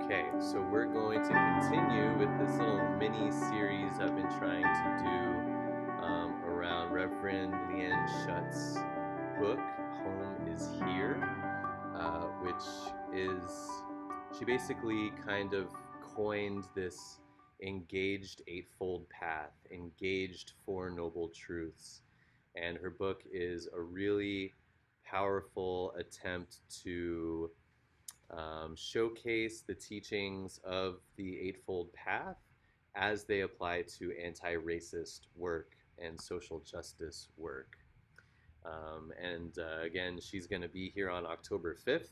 Okay, so we're going to continue with this little mini series I've been trying to do around Reverend Leanne Shutt's book, Home is Here, which is, she basically kind of coined this engaged eightfold path, engaged Four Noble Truths. And her book is a really powerful attempt to showcase the teachings of the Eightfold Path as they apply to anti-racist work and social justice work. And again, she's going to be here on October 5th,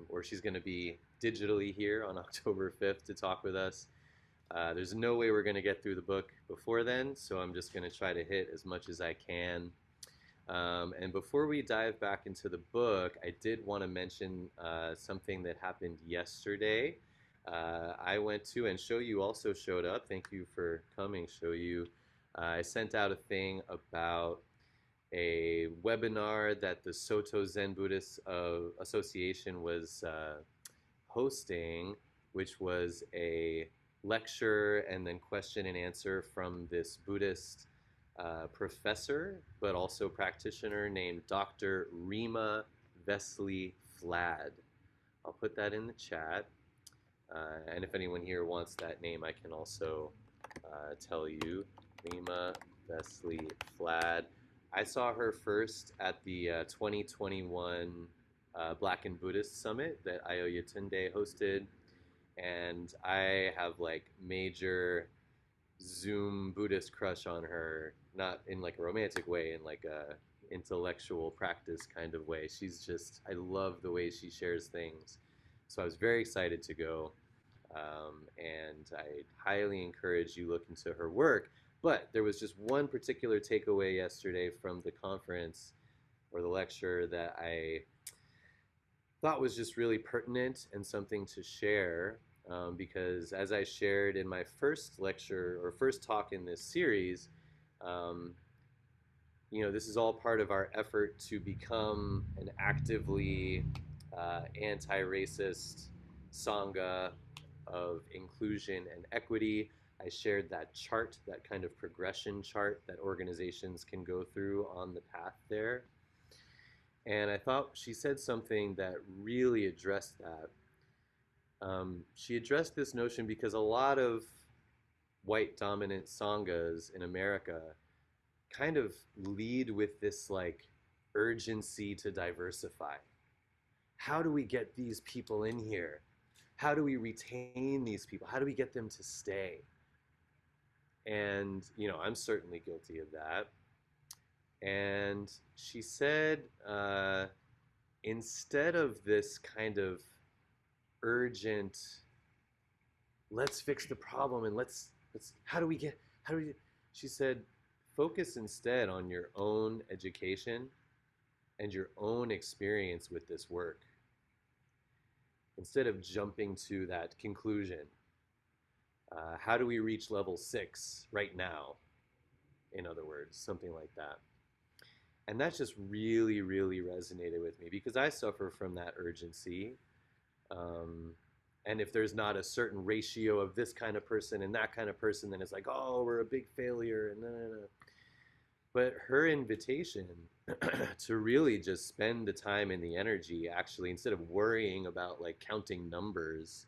or she's going to be digitally here on October 5th to talk with us. There's no way we're going to get through the book before then, so I'm just going to try to hit as much as I can. And before we dive back into the book, I did want to mention something that happened yesterday. I went to, and Show You also showed up. Thank you for coming, Show You. I sent out a thing about a webinar that the Soto Zen Buddhist Association was hosting, which was a lecture and then question and answer from this Buddhist professor, but also practitioner named Dr. Rima Vesley Flad. I'll put that in the chat. And if anyone here wants that name, I can also tell you. Rima Vesley Flad. I saw her first at the 2021 Black and Buddhist Summit that Aoyatunde hosted. And I have like major Zoom Buddhist crush on her, not in like a romantic way, in like a intellectual practice kind of way. She's just, I love the way she shares things. So I was very excited to go, and I highly encourage you look into her work. But there was just one particular takeaway yesterday from the conference or the lecture that I thought was just really pertinent and something to share, because as I shared in my first lecture or first talk in this series, um, this is all part of our effort to become an actively anti-racist Sangha of inclusion and equity. I shared that chart, that kind of progression chart that organizations can go through on the path there. And I thought she said something that really addressed that. She addressed this notion because a lot of white dominant sanghas in America kind of lead with this like urgency to diversify. How do we get these people in here? How do we retain these people? How do we get them to stay? And, I'm certainly guilty of that. And she said, instead of this kind of urgent, let's fix the problem and let's she said, focus instead on your own education and your own experience with this work instead of jumping to that conclusion. How do we reach level 6 right now? In other words, something like that. And that just really, really resonated with me because I suffer from that urgency. And if there's not a certain ratio of this kind of person and that kind of person, then it's like, oh, we're a big failure. And no, no, no. But her invitation to really just spend the time and the energy, actually, instead of worrying about like counting numbers,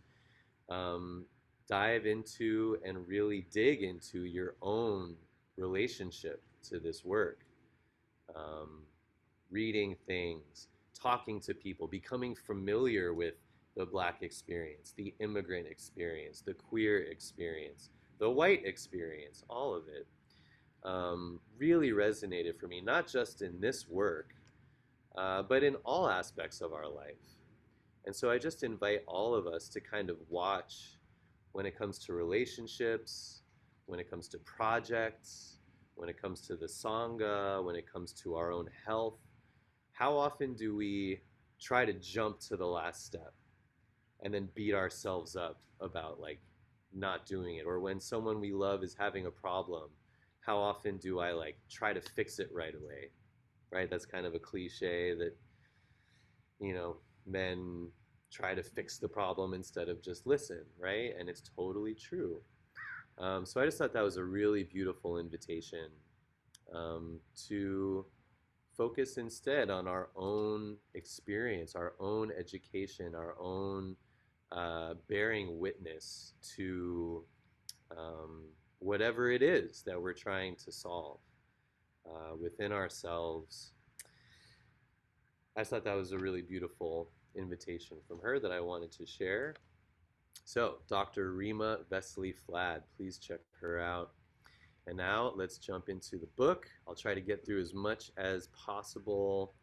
dive into and really dig into your own relationship to this work. Reading things, talking to people, becoming familiar with the Black experience, the immigrant experience, the queer experience, the white experience, all of it really resonated for me, not just in this work, but in all aspects of our life. And so I just invite all of us to kind of watch when it comes to relationships, when it comes to projects, when it comes to the Sangha, when it comes to our own health. How often do we try to jump to the last step and then beat ourselves up about like not doing it? Or when someone we love is having a problem, how often do I like try to fix it right away? Right? That's kind of a cliche that, men try to fix the problem instead of just listen, right? And it's totally true. So I just thought that was a really beautiful invitation um, to focus instead on our own experience, our own education, our own bearing witness to um, whatever it is that we're trying to solve within ourselves. I thought that was a really beautiful invitation from her that I wanted to share. So, Dr. Rima Vesely Flad, please check her out. And now let's jump into the book. I'll try to get through as much as possible.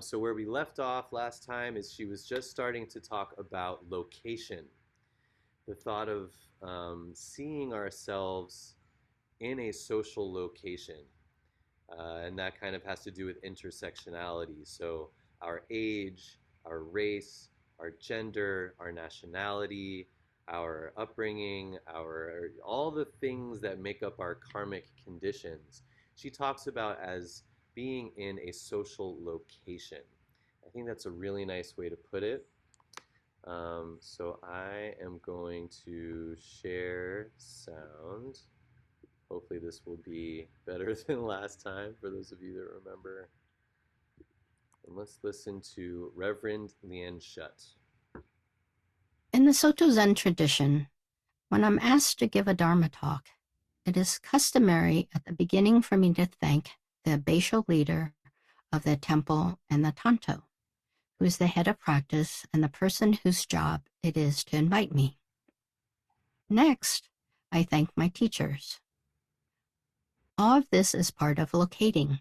So, where we left off last time is she was just starting to talk about location, the thought of seeing ourselves in a social location. And that kind of has to do with intersectionality. So, our age, our race, our gender, our nationality, our upbringing, our all the things that make up our karmic conditions. She talks about as being in a social location. I think that's a really nice way to put it. So I am going to share sound. Hopefully this will be better than last time for those of you that remember. And let's listen to Reverend Lian Shutt. In the Soto Zen tradition, when I'm asked to give a Dharma talk, it is customary at the beginning for me to thank the Beisho leader of the temple and the Tanto, who is the head of practice and the person whose job it is to invite me. Next, I thank my teachers. All of this is part of locating.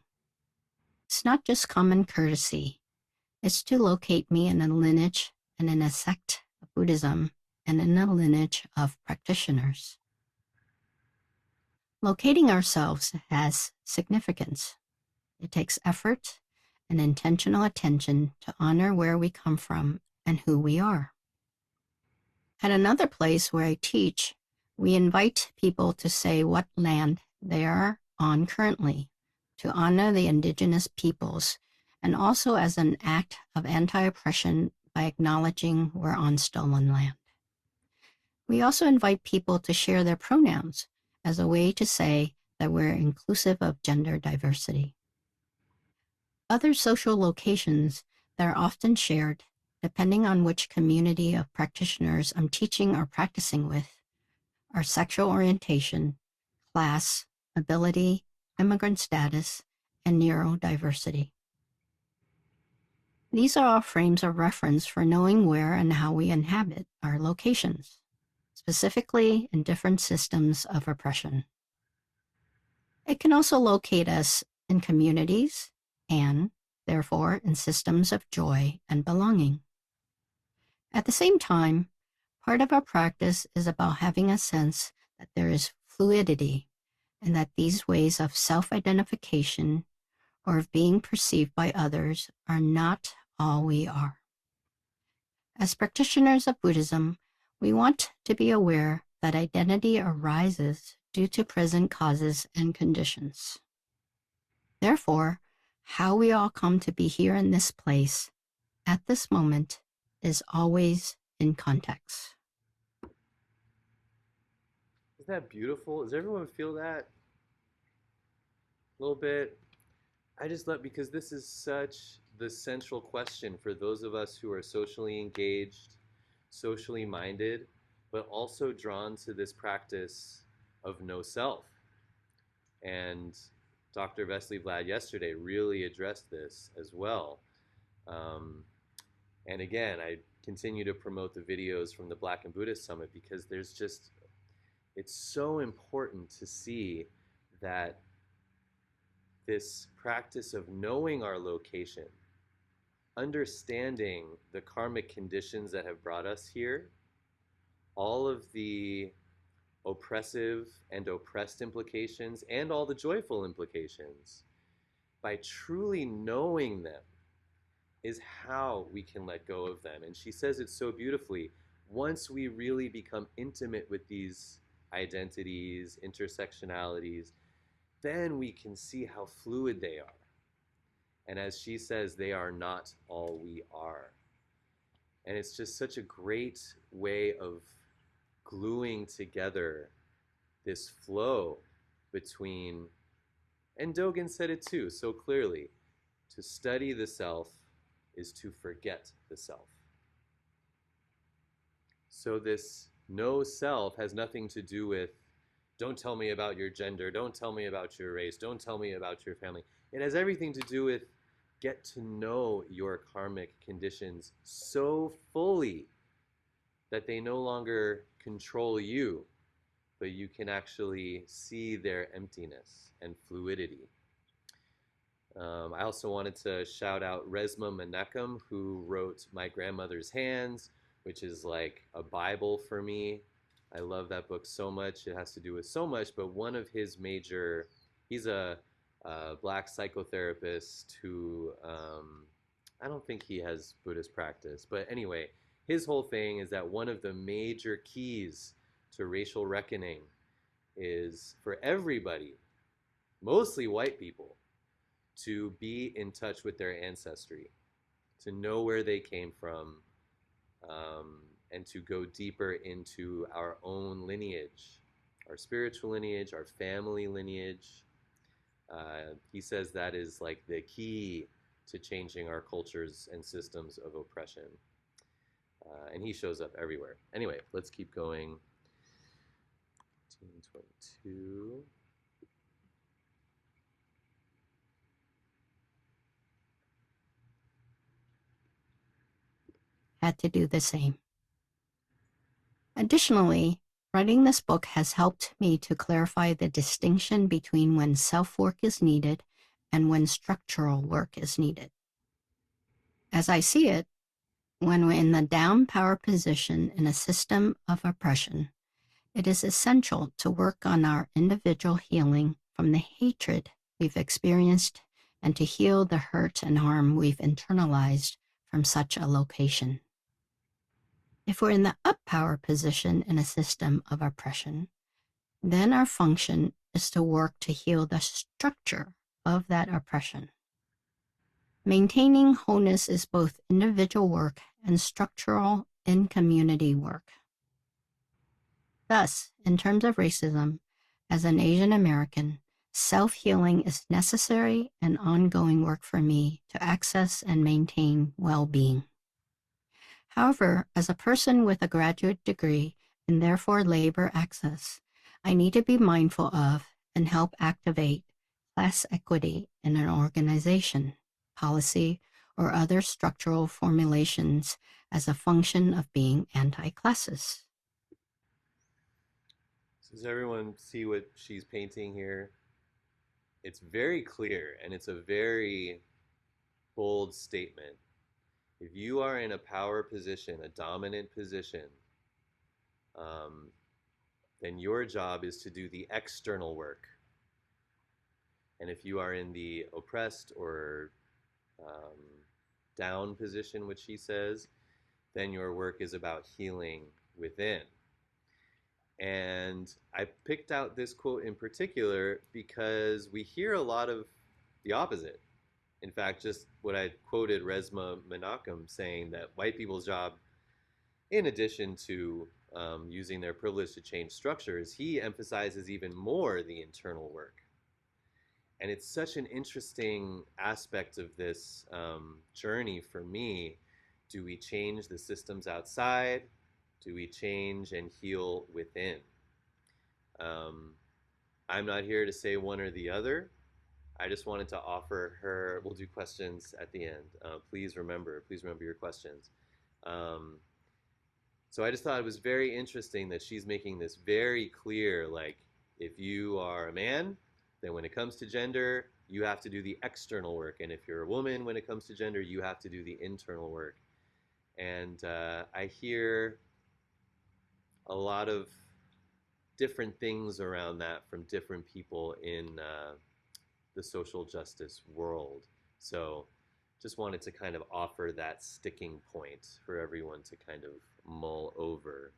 It's not just common courtesy. It's to locate me in a lineage and in a sect of Buddhism and in a lineage of practitioners. Locating ourselves has significance. It takes effort and intentional attention to honor where we come from and who we are. At another place where I teach, we invite people to say what land they are on currently, to honor the indigenous peoples, and also as an act of anti-oppression by acknowledging we're on stolen land. We also invite people to share their pronouns as a way to say that we're inclusive of gender diversity. Other social locations that are often shared, depending on which community of practitioners I'm teaching or practicing with, are sexual orientation, class, ability, immigrant status, and neurodiversity. These are all frames of reference for knowing where and how we inhabit our locations, specifically in different systems of oppression. It can also locate us in communities and, therefore, in systems of joy and belonging. At the same time, part of our practice is about having a sense that there is fluidity and that these ways of self-identification or of being perceived by others are not all we are. As practitioners of Buddhism, we want to be aware that identity arises due to present causes and conditions. Therefore, how we all come to be here in this place at this moment is always in context. Isn't that beautiful? Does everyone feel that a little bit? I just love because this is such the central question for those of us who are socially engaged, socially minded, but also drawn to this practice of no self. And Dr. Vesely Vlad yesterday really addressed this as well. Um, and again, I continue to promote the videos from the Black and Buddhist Summit because it's so important to see that this practice of knowing our location, understanding the karmic conditions that have brought us here, all of the oppressive and oppressed implications, and all the joyful implications, by truly knowing them, is how we can let go of them. And she says it so beautifully. Once we really become intimate with these identities, intersectionalities, then we can see how fluid they are. And as she says, they are not all we are. And it's just such a great way of gluing together this flow between, and Dogen said it too so clearly, to study the self is to forget the self. So this no self has nothing to do with don't tell me about your gender, don't tell me about your race, don't tell me about your family. It has everything to do with get to know your karmic conditions so fully that they no longer control you, but you can actually see their emptiness and fluidity. I also wanted to shout out Resma Menachem, who wrote My Grandmother's Hands, which is like a Bible for me. I love that book so much. It has to do with so much, but one of his major, he's a black psychotherapist who, I don't think he has Buddhist practice, but anyway, his whole thing is that one of the major keys to racial reckoning is for everybody, mostly white people, to be in touch with their ancestry, to know where they came from, and to go deeper into our own lineage, our spiritual lineage, our family lineage. He says that is like the key to changing our cultures and systems of oppression. And he shows up everywhere. Anyway, let's keep going. 1922. Had to do the same. Additionally, writing this book has helped me to clarify the distinction between when self-work is needed and when structural work is needed. As I see it, when we're in the down power position in a system of oppression, it is essential to work on our individual healing from the hatred we've experienced and to heal the hurt and harm we've internalized from such a location. If we're in the up power position in a system of oppression, then our function is to work to heal the structure of that oppression. Maintaining wholeness is both individual work and structural in community work. Thus, in terms of racism, as an Asian American, self-healing is necessary and ongoing work for me to access and maintain well-being. However, as a person with a graduate degree and therefore labor access, I need to be mindful of and help activate class equity in an organization, policy, or other structural formulations as a function of being anti-classist. So does everyone see what she's painting here? It's very clear and it's a very bold statement. If you are in a power position, a dominant position, um, then your job is to do the external work. And if you are in the oppressed or um, down position, which he says, then your work is about healing within. And I picked out this quote in particular because we hear a lot of the opposite. In fact, just what I quoted Resma Menachem saying that white people's job, in addition to using their privilege to change structures, he emphasizes even more the internal work. And it's such an interesting aspect of this journey for me. Do we change the systems outside? Do we change and heal within? Um, I'm not here to say one or the other. I just wanted to offer her. We'll do questions at the end. Please remember your questions. Um, so I just thought it was very interesting that she's making this very clear. Like, if you are a man, then when it comes to gender, you have to do the external work, and if you're a woman, when it comes to gender, you have to do the internal work. And I hear a lot of different things around that from different people in the social justice world. So just wanted to kind of offer that sticking point for everyone to kind of mull over.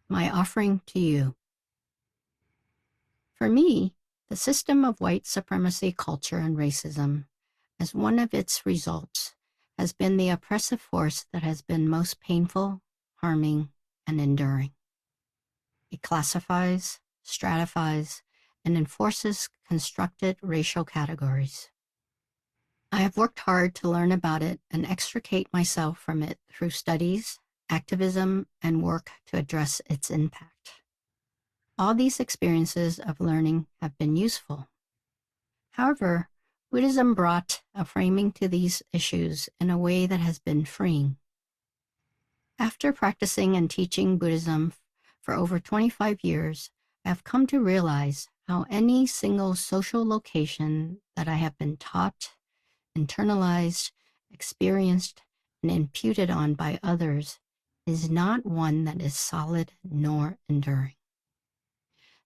My offering to you. For me, The system of white supremacy culture and racism, as one of its results, has been the oppressive force that has been most painful, harming, and enduring. It classifies, stratifies, and enforces constructed racial categories. I have worked hard to learn about it and extricate myself from it through studies, activism, and work to address its impact. All these experiences of learning have been useful. However, Buddhism brought a framing to these issues in a way that has been freeing. After practicing and teaching Buddhism for over 25 years, I have come to realize how any single social location that I have been taught, internalized, experienced, and imputed on by others is not one that is solid nor enduring.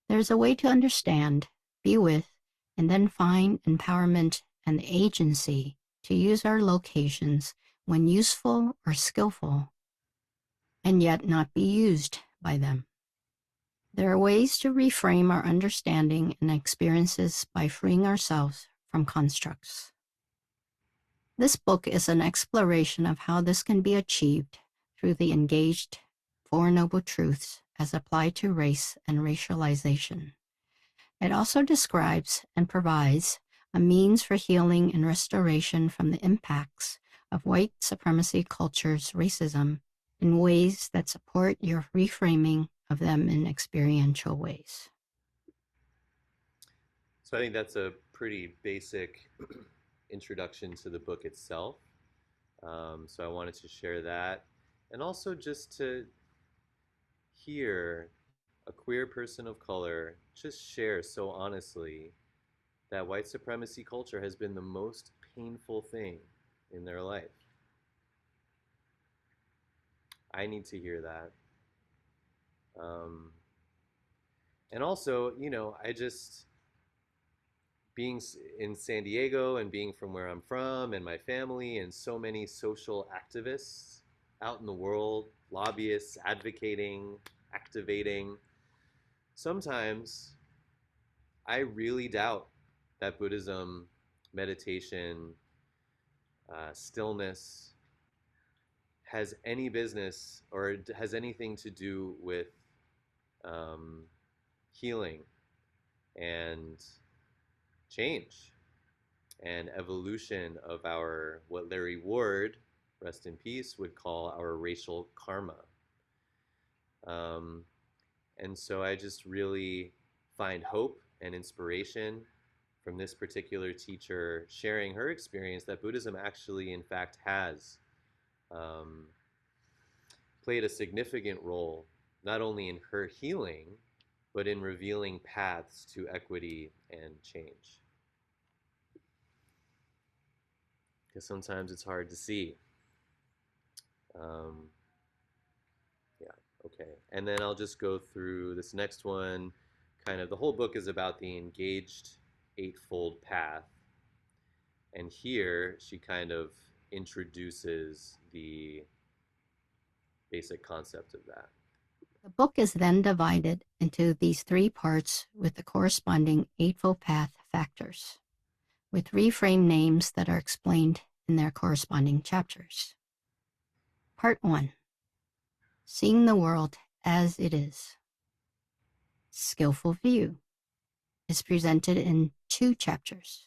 There's a way to understand, be with, and then find empowerment and the agency to use our locations when useful or skillful, and yet not be used by them. There are ways to reframe our understanding and experiences by freeing ourselves from constructs. This book is an exploration of how this can be achieved through the engaged Four Noble Truths as applied to race and racialization. It also describes and provides a means for healing and restoration from the impacts of white supremacy culture's racism in ways that support your reframing of them in experiential ways. So I think that's a pretty basic introduction to the book itself. So I wanted to share that. And also just to hear a queer person of color just share so honestly that white supremacy culture has been the most painful thing in their life. I need to hear that. Um, and also, I just, being in San Diego and being from where I'm from and my family and so many social activists out in the world, lobbyists, advocating, activating, sometimes I really doubt that Buddhism, meditation, stillness has any business or has anything to do with um, healing and change and evolution of our, what Larry Ward, rest in peace, would call our racial karma. Um, and so I just really find hope and inspiration from this particular teacher sharing her experience that Buddhism actually, in fact, has um, played a significant role not only in her healing, but in revealing paths to equity and change. Because sometimes it's hard to see. Um, yeah, okay. And then I'll just go through this next one. Kind of the whole book is about the engaged eightfold path. And here she kind of introduces the basic concept of that. The book is then divided into these three parts with the corresponding Eightfold Path factors, with reframe names that are explained in their corresponding chapters. Part 1. Seeing the world as it is. Skillful View is presented in 2 chapters.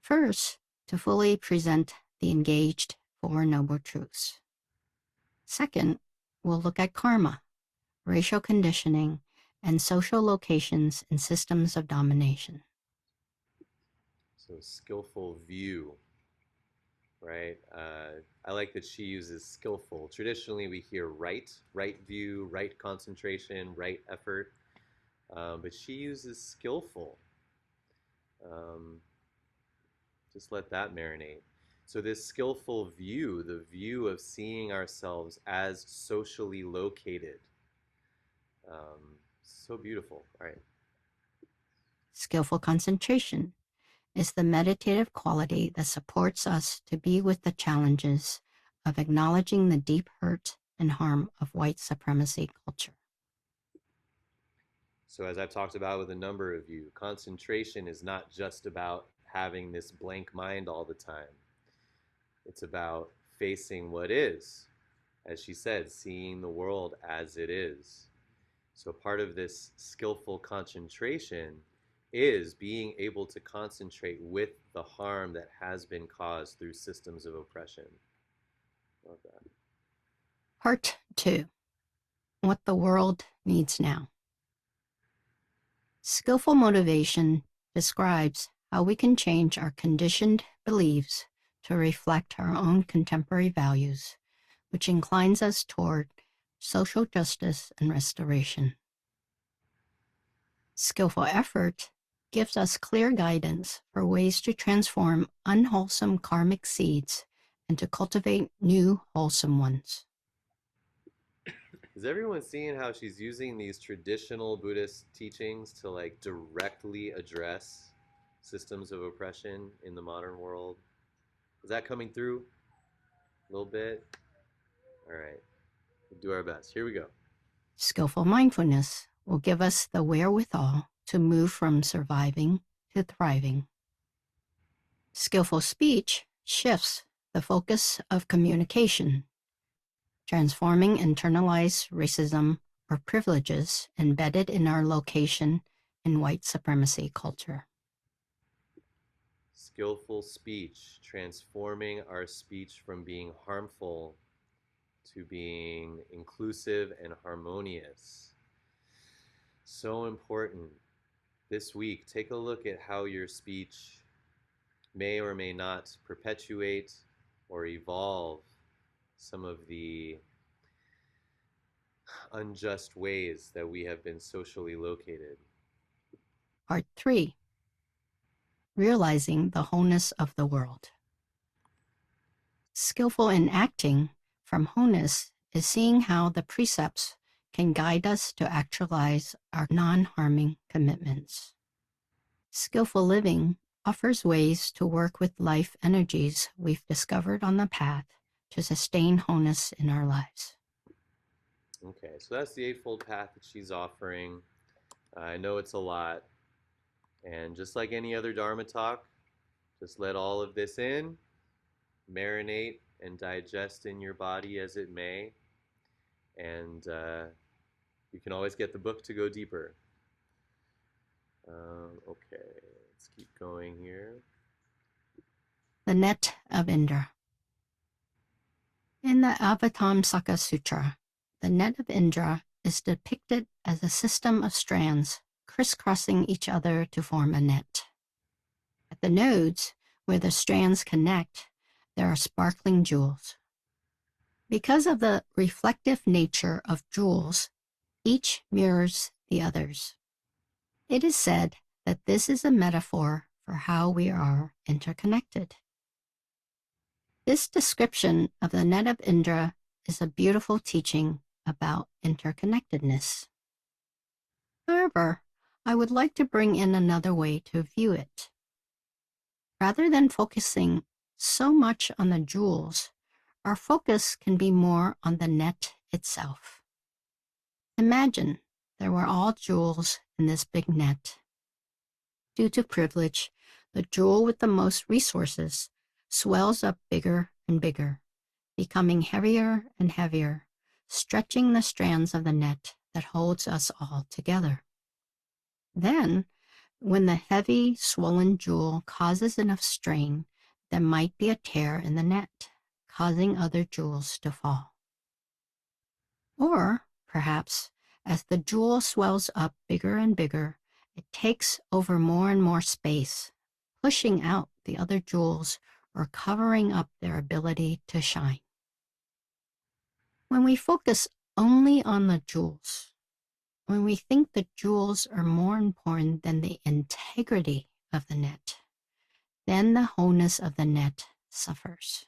First, to fully present the engaged Four Noble Truths. Second, we'll look at karma, racial conditioning, and social locations and systems of domination. So, skillful view, right? I like that she uses skillful. Traditionally, we hear right view, right concentration, right effort, but she uses skillful. Um, just let that marinate. So, this skillful view, the view of seeing ourselves as socially located, so beautiful. All right. Skillful concentration is the meditative quality that supports us to be with the challenges of acknowledging the deep hurt and harm of white supremacy culture. So, as I've talked about with a number of you, concentration is not just about having this blank mind all the time. It's about facing what is, as she said, seeing the world as it is. So, part of this skillful concentration is being able to concentrate with the harm that has been caused through systems of oppression. Love that. Part 2. What the world needs now. Skillful motivation describes how we can change our conditioned beliefs to reflect our own contemporary values, which inclines us toward social justice and restoration. Skillful effort gives us clear guidance for ways to transform unwholesome karmic seeds and to cultivate new wholesome ones. Is everyone seeing how she's using these traditional Buddhist teachings to like directly address systems of oppression in the modern world? Is that coming through a little bit? All right, we'll do our best. Here we go. Skillful mindfulness will give us the wherewithal to move from surviving to thriving. Skillful speech shifts the focus of communication, transforming internalized racism or privileges embedded in our location in white supremacy culture. Skillful speech, transforming our speech from being harmful to being inclusive and harmonious. So important. This week, take a look at how your speech may or may not perpetuate or evolve some of the unjust ways that we have been socially located. Part 3. Realizing the wholeness of the world. Skillful in acting from wholeness is seeing how the precepts can guide us to actualize our non-harming commitments. Skillful living offers ways to work with life energies we've discovered on the path to sustain wholeness in our lives. Okay, so that's the Eightfold Path that she's offering. I know it's a lot. And just like any other Dharma talk, just let all of this in, marinate and digest in your body as it may. And you can always get the book to go deeper. Okay, let's keep going here. The net of Indra. In the Avatamsaka Sutra, the net of Indra is depicted as a system of strands crisscrossing each other to form a net. At the nodes, where the strands connect, there are sparkling jewels. Because of the reflective nature of jewels, each mirrors the others. It is said that this is a metaphor for how we are interconnected. This description of the net of Indra is a beautiful teaching about interconnectedness. However, I would like to bring in another way to view it. Rather than focusing so much on the jewels, our focus can be more on the net itself. Imagine there were all jewels in this big net. Due to privilege, the jewel with the most resources swells up bigger and bigger, becoming heavier and heavier, stretching the strands of the net that holds us all together. Then, when the heavy, swollen jewel causes enough strain, there might be a tear in the net, causing other jewels to fall. Or, perhaps, as the jewel swells up bigger and bigger, it takes over more and more space, pushing out the other jewels or covering up their ability to shine. When we focus only on the jewels, when we think the jewels are more important than the integrity of the net, then the wholeness of the net suffers.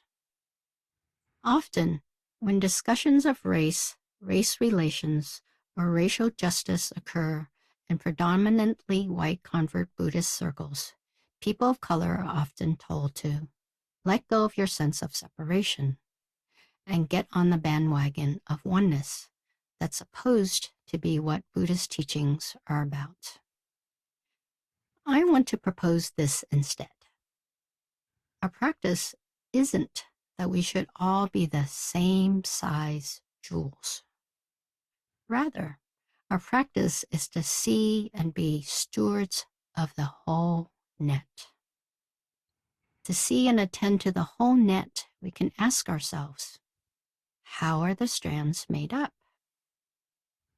Often, when discussions of race relations, or racial justice occur in predominantly white convert Buddhist circles, people of color are often told to let go of your sense of separation and get on the bandwagon of oneness that's supposed to be what Buddhist teachings are about. I want to propose this instead. Our practice isn't that we should all be the same size jewels. Rather, our practice is to see and be stewards of the whole net. To see and attend to the whole net, we can ask ourselves, how are the strands made up?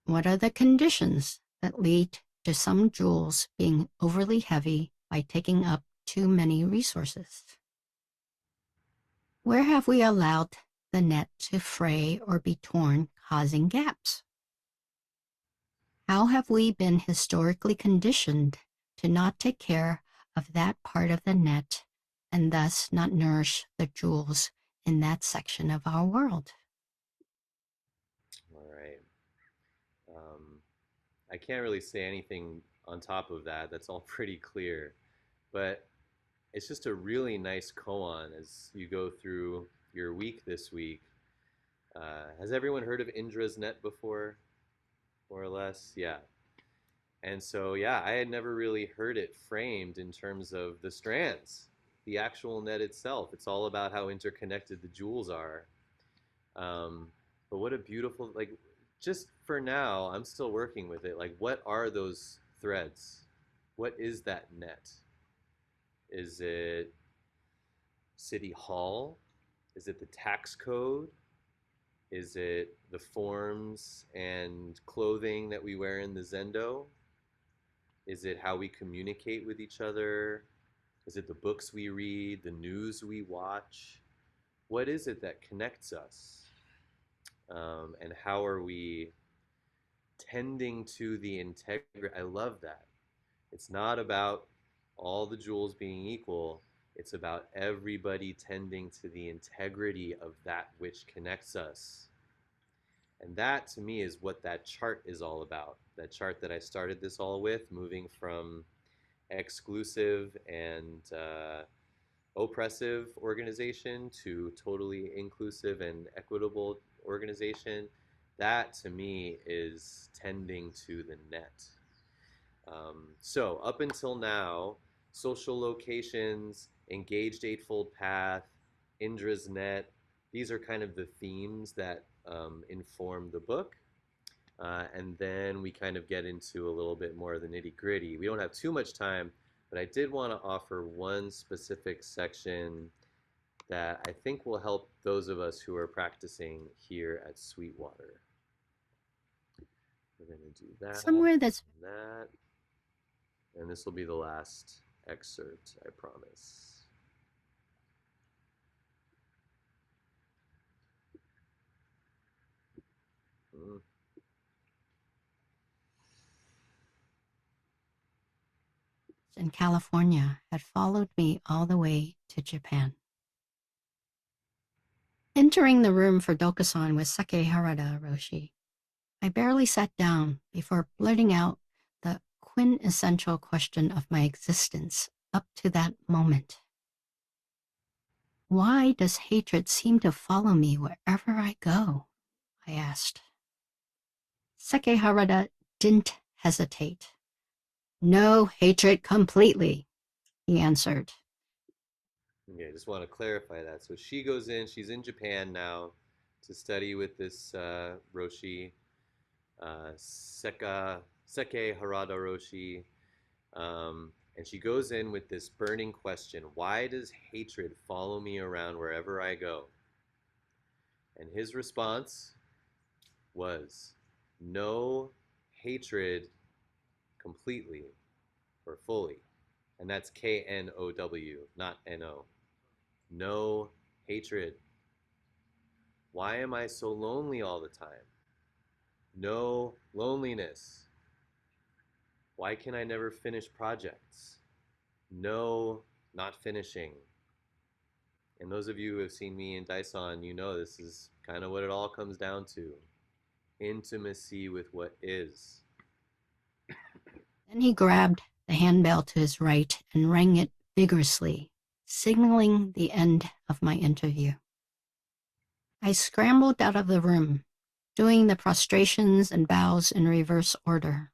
What are the conditions that lead to some jewels being overly heavy by taking up too many resources? Where have we allowed the net to fray or be torn, causing gaps? How have we been historically conditioned to not take care of that part of the net and thus not nourish the jewels in that section of our world? All right. Um, I can't really say anything on top of that. That's all pretty clear. But it's just a really nice koan as you go through your week this week. Has everyone heard of Indra's net before, more or less? Yeah. And so, yeah, I had never really heard it framed in terms of the strands, the actual net itself. It's all about how interconnected the jewels are. Um, but what a beautiful, like, just for now, I'm still working with it. Like, what are those threads? What is that net? Is it City Hall? Is it the tax code? Is it the forms and clothing that we wear in the Zendo? Is it how we communicate with each other? Is it the books we read, the news we watch? What is it that connects us? And how are we tending to the integrity? I love that. It's not about all the jewels being equal. It's about everybody tending to the integrity of that which connects us. And that to me is what that chart is all about. That chart that I started this all with, moving from exclusive and oppressive organization to totally inclusive and equitable organization, that to me is tending to the net. So up until now, social locations, engaged eightfold path, Indra's net, these are kind of the themes that inform the book. And then we kind of get into a little bit more of the nitty gritty. We don't have too much time, but I did want to offer one specific section that I think will help those of us who are practicing here at Sweetwater. We're going to do that Somewhere that's and that. And this will be the last excerpt, I promise. Mm. in California had followed me all the way to Japan. Entering the room for Dokusan with Sake Harada Roshi, I barely sat down before blurting out the quintessential question of my existence up to that moment. Why does hatred seem to follow me wherever I go? I asked. Sake Harada didn't hesitate. No hatred completely, he answered. Okay, I just want to clarify that. So she goes in, she's in Japan now to study with this Roshi, Seke Harada Roshi. And she goes in with this burning question: why does hatred follow me around wherever I go? And his response was no hatred completely or fully. And that's Know, not No. No hatred. Why am I so lonely all the time? No loneliness. Why can I never finish projects? No not finishing. And those of you who have seen me in Daison, you know this is kind of what it all comes down to. Intimacy with what is. Then he grabbed the handbell to his right and rang it vigorously, signaling the end of my interview. I scrambled out of the room, doing the prostrations and bows in reverse order.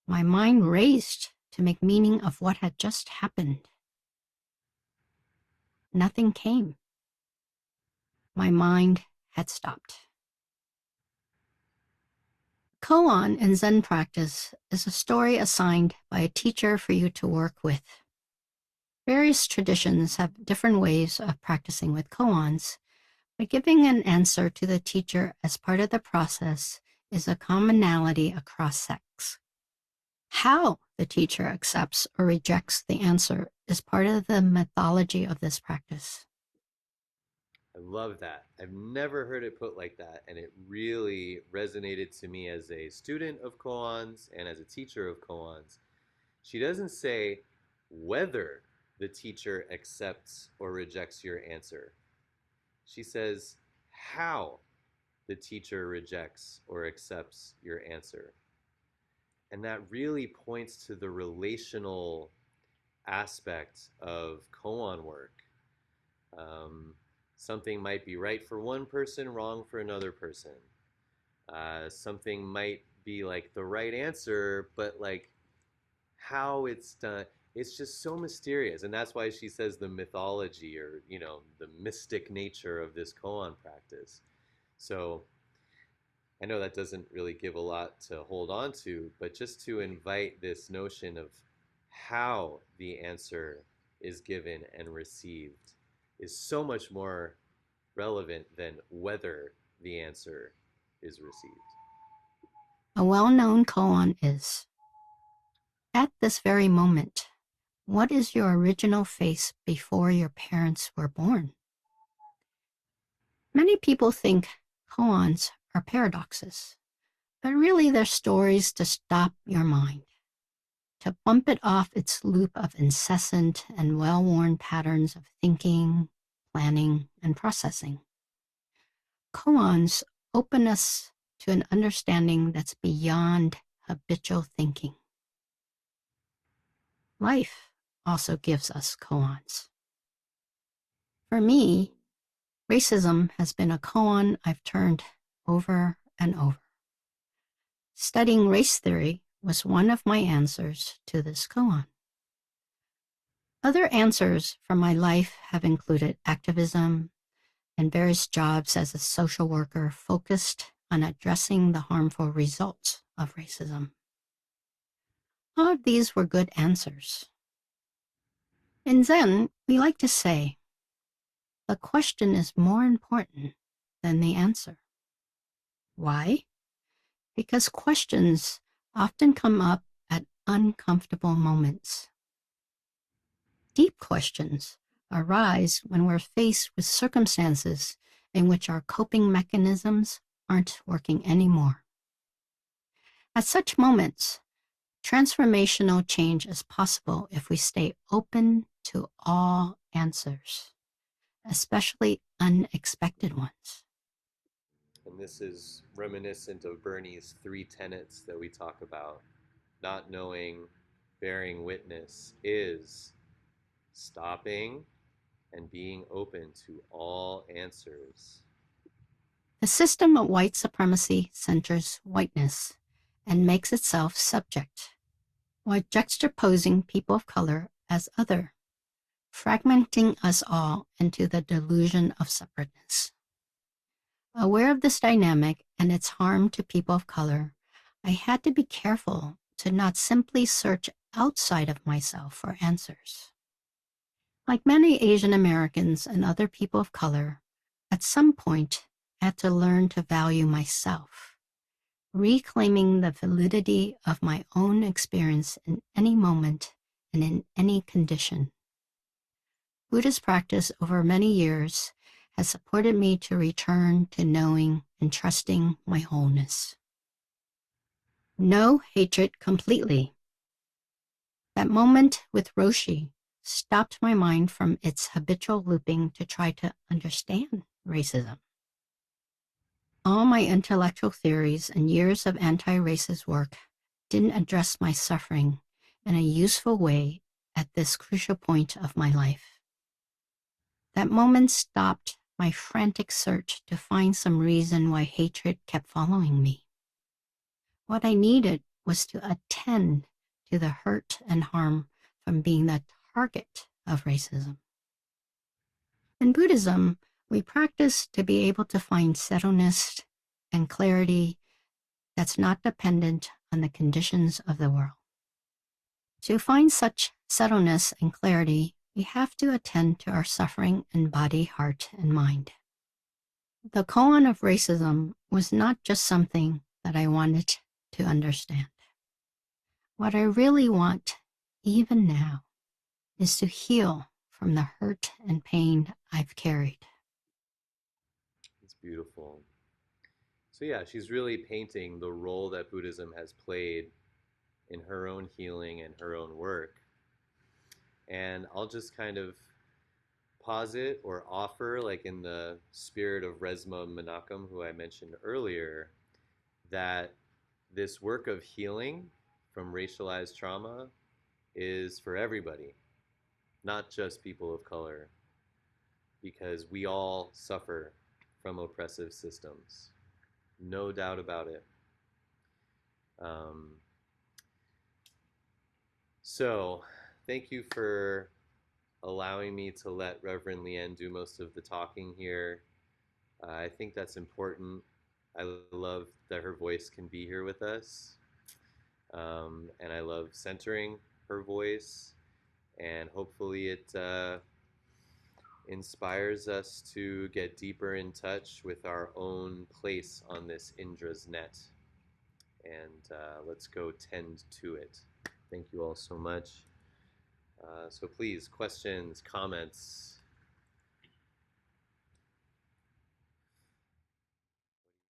My mind raced to make meaning of what had just happened. Nothing came. My mind had stopped. Koan in Zen practice is a story assigned by a teacher for you to work with. Various traditions have different ways of practicing with koans, but giving an answer to the teacher as part of the process is a commonality across sects. How the teacher accepts or rejects the answer is part of the mythology of this practice. I love that. I've never heard it put like that, and it really resonated to me as a student of koans and as a teacher of koans. She doesn't say whether the teacher accepts or rejects your answer. She says how the teacher rejects or accepts your answer. And that really points to the relational aspect of koan work. Um, Something might be right for one person, wrong for another person. Something might be like the right answer, but like how it's done, it's just so mysterious. And that's why she says the mythology, or, the mystic nature of this koan practice. So I know that doesn't really give a lot to hold on to, but just to invite this notion of how the answer is given and received is so much more relevant than whether the answer is received. A well-known koan is, at this very moment, what is your original face before your parents were born? Many people think koans are paradoxes, but really they're stories to stop your mind, to bump it off its loop of incessant and well-worn patterns of thinking, planning, and processing. Koans open us to an understanding that's beyond habitual thinking. Life also gives us koans. For me, racism has been a koan I've turned over and over. Studying race theory was one of my answers to this koan. Other answers from my life have included activism and various jobs as a social worker focused on addressing the harmful results of racism. All of these were good answers. In Zen, we like to say, the question is more important than the answer. Why? Because questions often come up at uncomfortable moments. Deep questions arise when we're faced with circumstances in which our coping mechanisms aren't working anymore. At such moments, transformational change is possible if we stay open to all answers, especially unexpected ones. And this is reminiscent of Bernie's three tenets that we talk about. Not knowing, bearing witness is stopping and being open to all answers. The system of white supremacy centers whiteness and makes itself subject, while juxtaposing people of color as other, fragmenting us all into the delusion of separateness. Aware of this dynamic and its harm to people of color, I had to be careful to not simply search outside of myself for answers. Like many Asian Americans and other people of color, at some point I had to learn to value myself, reclaiming the validity of my own experience in any moment and in any condition. Buddhist practice over many years has supported me to return to knowing and trusting my wholeness. No hatred completely. That moment with Roshi stopped my mind from its habitual looping to try to understand racism. All my intellectual theories and years of anti-racist work didn't address my suffering in a useful way at this crucial point of my life. That moment stopped my frantic search to find some reason why hatred kept following me. What I needed was to attend to the hurt and harm from being the target of racism. In Buddhism, we practice to be able to find settledness and clarity that's not dependent on the conditions of the world. To find such settledness and clarity, we have to attend to our suffering in body, heart, and mind. The koan of racism was not just something that I wanted to understand. What I really want, even now, is to heal from the hurt and pain I've carried. It's beautiful. So yeah, she's really painting the role that Buddhism has played in her own healing and her own work. And I'll just kind of posit or offer, like in the spirit of Resma Menachem, who I mentioned earlier, that this work of healing from racialized trauma is for everybody, not just people of color, because we all suffer from oppressive systems. No doubt about it. Um, so, thank you for allowing me to let Reverend Leanne do most of the talking here. I think that's important. I love that her voice can be here with us. And I love centering her voice. And hopefully, it inspires us to get deeper in touch with our own place on this Indra's net. And let's go tend to it. Thank you all so much. So please, questions, comments,